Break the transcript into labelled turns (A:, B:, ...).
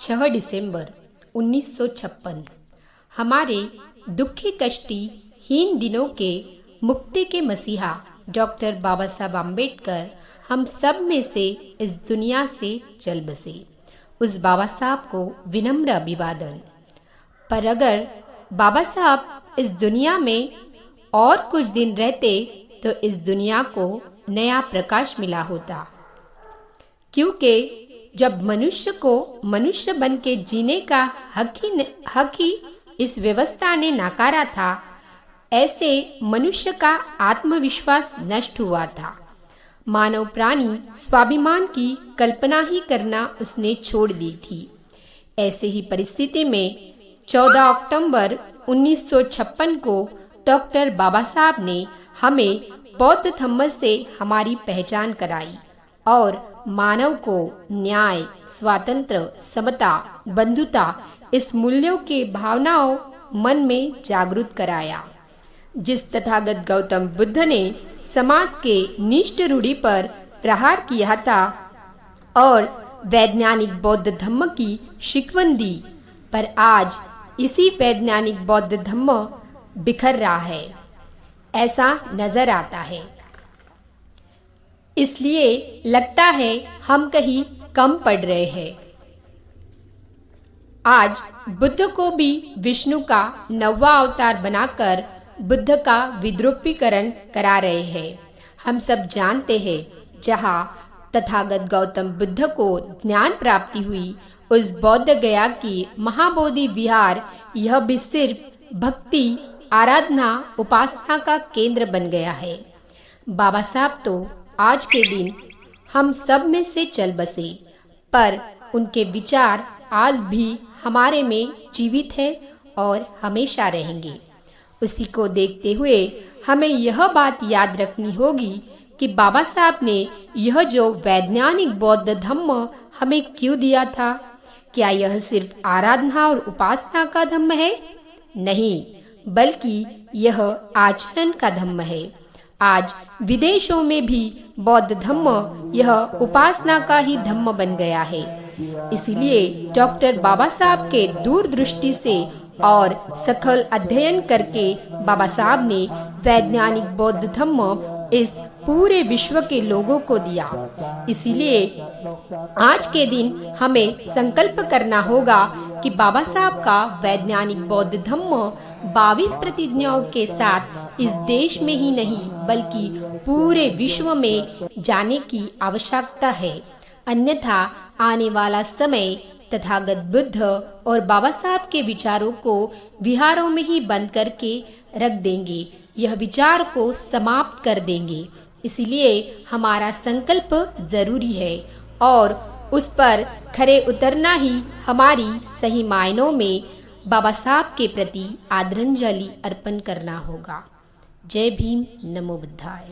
A: 6 दिसंबर 1956 हमारे दुखी कष्टी हीन दिनों के मुक्ति के मसीहा डॉक्टर बाबा साहब आम्बेडकर हम सब में से इस दुनिया से चल बसे। उस बाबा साहब को विनम्र अभिवादन। पर अगर बाबा साहब इस दुनिया में और कुछ दिन रहते तो इस दुनिया को नया प्रकाश मिला होता, क्योंकि जब मनुष्य को मनुष्य बन के जीने का हक ही इस व्यवस्था ने नकारा था, ऐसे मनुष्य का आत्मविश्वास नष्ट हुआ था। मानव प्राणी स्वाभिमान की कल्पना ही करना उसने छोड़ दी थी। ऐसे ही परिस्थिति में 14 अक्टूबर 1956 को डॉक्टर बाबा साहब ने हमें बौद्ध धम्म से हमारी पहचान कराई और मानव को न्याय, स्वातंत्र, समता, बंधुता इस मूल्यों के भावनाओं मन में जागृत कराया। जिस तथागत गौतम बुद्ध ने समाज के निष्ठ रूढ़ि पर प्रहार किया था और वैज्ञानिक बौद्ध धम्म की शिकवन दी, पर आज इसी वैज्ञानिक बौद्ध धम्म बिखर रहा है, ऐसा नजर आता है। इसलिए लगता है हम कहीं कम पड़ रहे हैं। आज बुद्ध को भी विष्णु का 9वां अवतार बनाकर बुद्ध का विद्रूपीकरण करा रहे हैं। हम सब जानते हैं, जहाँ तथागत गौतम बुद्ध को ज्ञान प्राप्ति हुई, उस बौद्ध गया की महाबोधि विहार यह भी सिर्फ भक्ति, आराधना, उपासना का केंद्र बन गया है। बाबा साहब तो आज के दिन हम सब में से चल बसे, पर उनके विचार आज भी हमारे में जीवित है और हमेशा रहेंगे। उसी को देखते हुए हमें यह बात याद रखनी होगी कि बाबा साहब ने यह जो वैज्ञानिक बौद्ध धम्म हमें क्यों दिया था। क्या यह सिर्फ आराधना और उपासना का धम्म है? नहीं, बल्कि यह आचरण का धम्म है। आज विदेशों में भी बौद्ध धम्म यह उपासना का ही धम्म बन गया है। इसीलिए डॉक्टर बाबा साहब के दूरदृष्टि से और सखल अध्ययन करके बाबा साहब ने वैज्ञानिक बौद्ध धम्म इस पूरे विश्व के लोगों को दिया। इसीलिए आज के दिन हमें संकल्प करना होगा कि बाबा साहब का वैज्ञानिक बौद्ध धम्म 22 प्रतिज्ञाओं के साथ इस देश में ही नहीं बल्कि पूरे विश्व में जाने की आवश्यकता है। अन्यथा आने वाला समय तथागत बुद्ध और बाबा साहब के विचारों को विहारों में ही बंद करके रख देंगे, यह विचार को समाप्त कर देंगे। इसलिए हमारा संकल्प जरूरी है और उस पर खरे उतरना ही हमारी सही मायनों में बाबा साहब के प्रति आदरांजलि अर्पण करना होगा। जय भीम, नमो बुद्धाय।